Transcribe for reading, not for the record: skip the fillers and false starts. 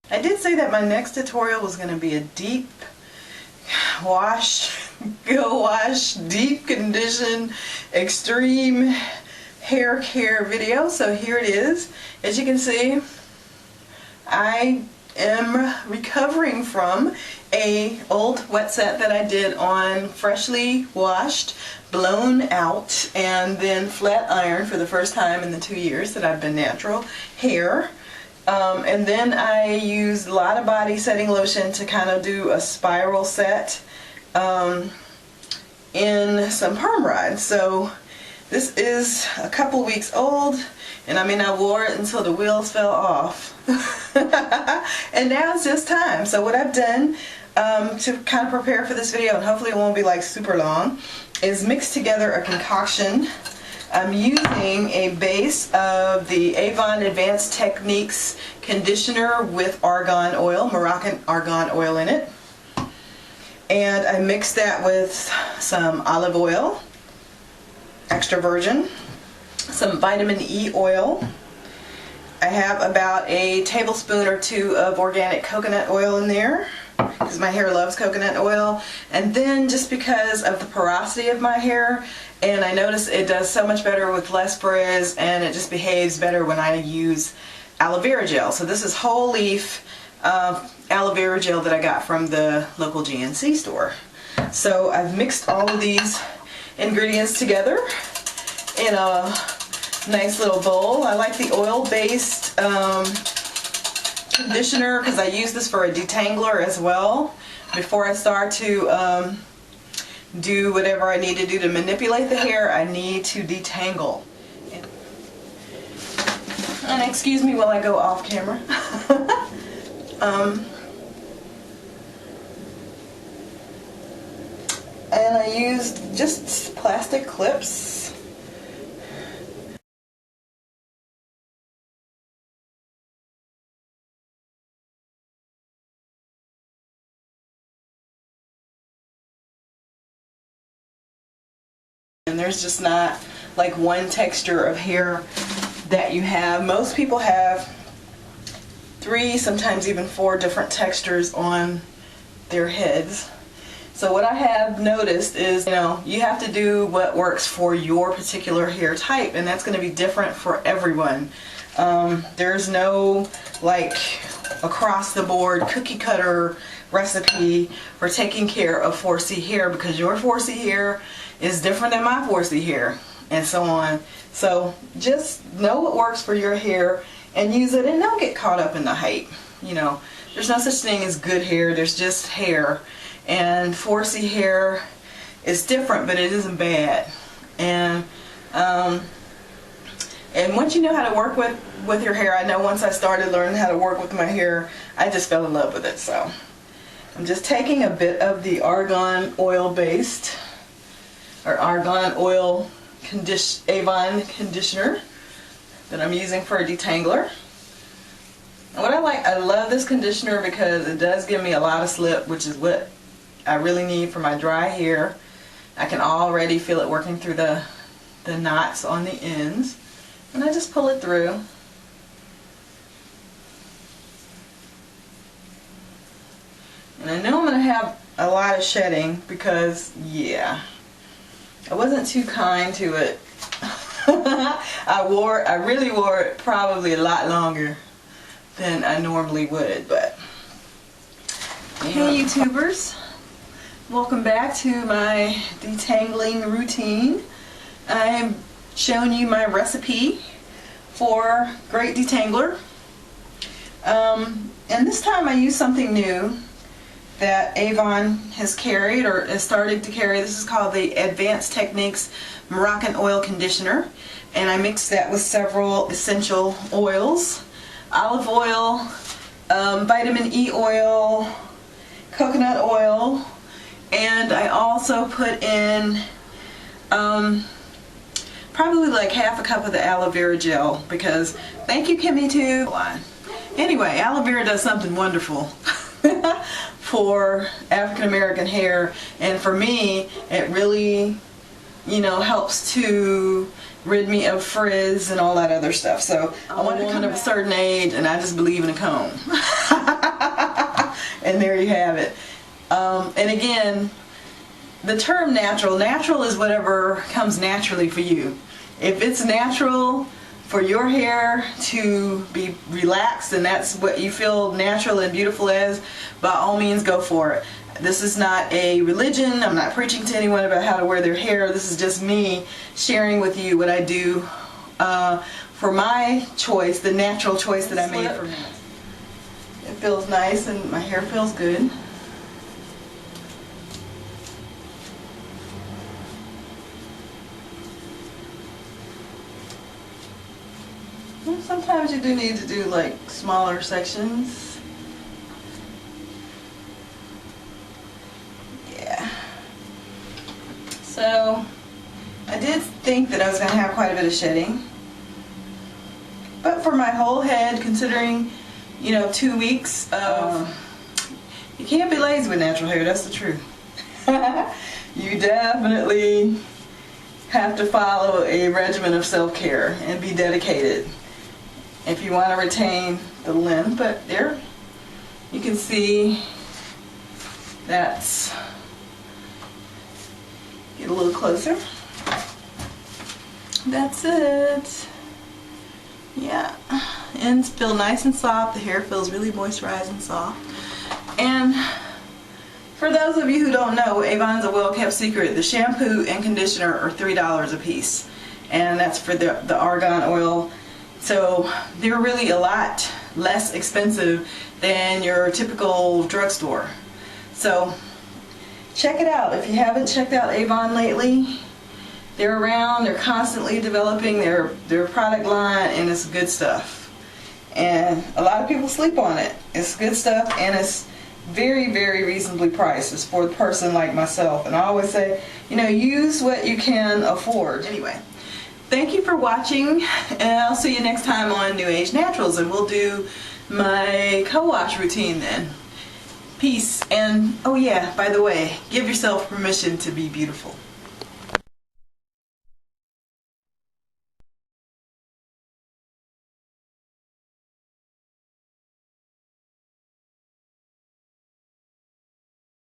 I did say that my next tutorial was going to be a deep wash, go wash, deep condition, extreme hair care video. So here it is. As you can see, I am recovering from a old wet set that I did on freshly washed, blown out, and then flat ironed for the first time in the 2 years that I've been natural hair. And then I used a lot of body setting lotion to kind of do a spiral set in some perm rods. So this is a couple weeks old, and I mean, I wore it until the wheels fell off. And now it's just time. So what I've done to kind of prepare for this video, and hopefully it won't be like super long, is mix together a concoction. I'm using a base of the Avon Advanced Techniques conditioner with argan oil, Moroccan argan oil in it. And I mixed that with some olive oil, extra virgin, some vitamin E oil. I have about a tablespoon or 2 of organic coconut oil in there, because my hair loves coconut oil. And then, just because of the porosity of my hair, and I notice it does so much better with less frizz, and it just behaves better when I use aloe vera gel. So this is whole leaf aloe vera gel that I got from the local GNC store. So I've mixed all of these ingredients together in a nice little bowl. I like the oil-based conditioner because I use this for a detangler as well. Before I start to do whatever I need to do to manipulate the hair, I need to detangle. And excuse me while I go off camera. And I used just plastic clips. And there's just not like one texture of hair that you have. Most people have 3, sometimes even 4 different textures on their heads. So what I have noticed is, you have to do what works for your particular hair type, and that's going to be different for everyone. There's no like across the board cookie cutter recipe for taking care of 4C hair, because your 4C hair is different than my 4C hair, and so on. So just know what works for your hair and use it, and don't get caught up in the hype. There's no such thing as good hair, there's just hair. And 4C hair is different, but it isn't bad. And once you know how to work with your hair, I know once I started learning how to work with my hair, I just fell in love with it. So I'm just taking a bit of the argan oil based, or argan oil Avon conditioner that I'm using for a detangler. And what I love this conditioner because it does give me a lot of slip, which is what I really need for my dry hair. I can already feel it working through the knots on the ends, and I just pull it through. And I know I'm going to have a lot of shedding because, yeah, I wasn't too kind to it. I really wore it probably a lot longer than I normally would, but hey YouTubers, welcome back to my detangling routine. I'm showing you my recipe for great detangler, and this time I used something new that Avon has carried, or is starting to carry. This is called the Advanced Techniques Moroccan Oil Conditioner, and I mixed that with several essential oils: olive oil, vitamin E oil, coconut oil, and I also put in probably like half a cup of the aloe vera gel, because thank you Kimmy too. Anyway, aloe vera does something wonderful for African American hair, and for me it really helps to rid me of frizz and all that other stuff. So I'm a woman of a certain age, and I just believe in a comb. And there you have it. And again, the term natural is whatever comes naturally for you. If it's natural for your hair to be relaxed and that's what you feel natural and beautiful as, by all means go for it. This is not a religion. I'm not preaching to anyone about how to wear their hair. This is just me sharing with you what I do for my choice, the natural choice that I made for me. It feels nice and my hair feels good. Sometimes you do need to do like smaller sections. Yeah. So I did think that I was going to have quite a bit of shedding. But for my whole head, considering, you know, 2 weeks of, you can't be lazy with natural hair, that's the truth. You definitely have to follow a regimen of self-care and be dedicated if you want to retain the length. But there you can see that's, get a little closer, that's it. Yeah, ends feel nice and soft, the hair feels really moisturized and soft. And for those of you who don't know, Avon's a well-kept secret. The shampoo and conditioner are $3 a piece, and that's for the argan oil. So they're really a lot less expensive than your typical drugstore. So check it out. If you haven't checked out Avon lately, they're around, they're constantly developing their product line, and it's good stuff. And a lot of people sleep on it. It's good stuff, and it's very, very reasonably priced. It's for a person like myself. And I always say, you know, use what you can afford. Anyway, thank you for watching, and I'll see you next time on New Age Naturals, and we'll do my co-wash routine then. Peace. And oh yeah, by the way, give yourself permission to be beautiful.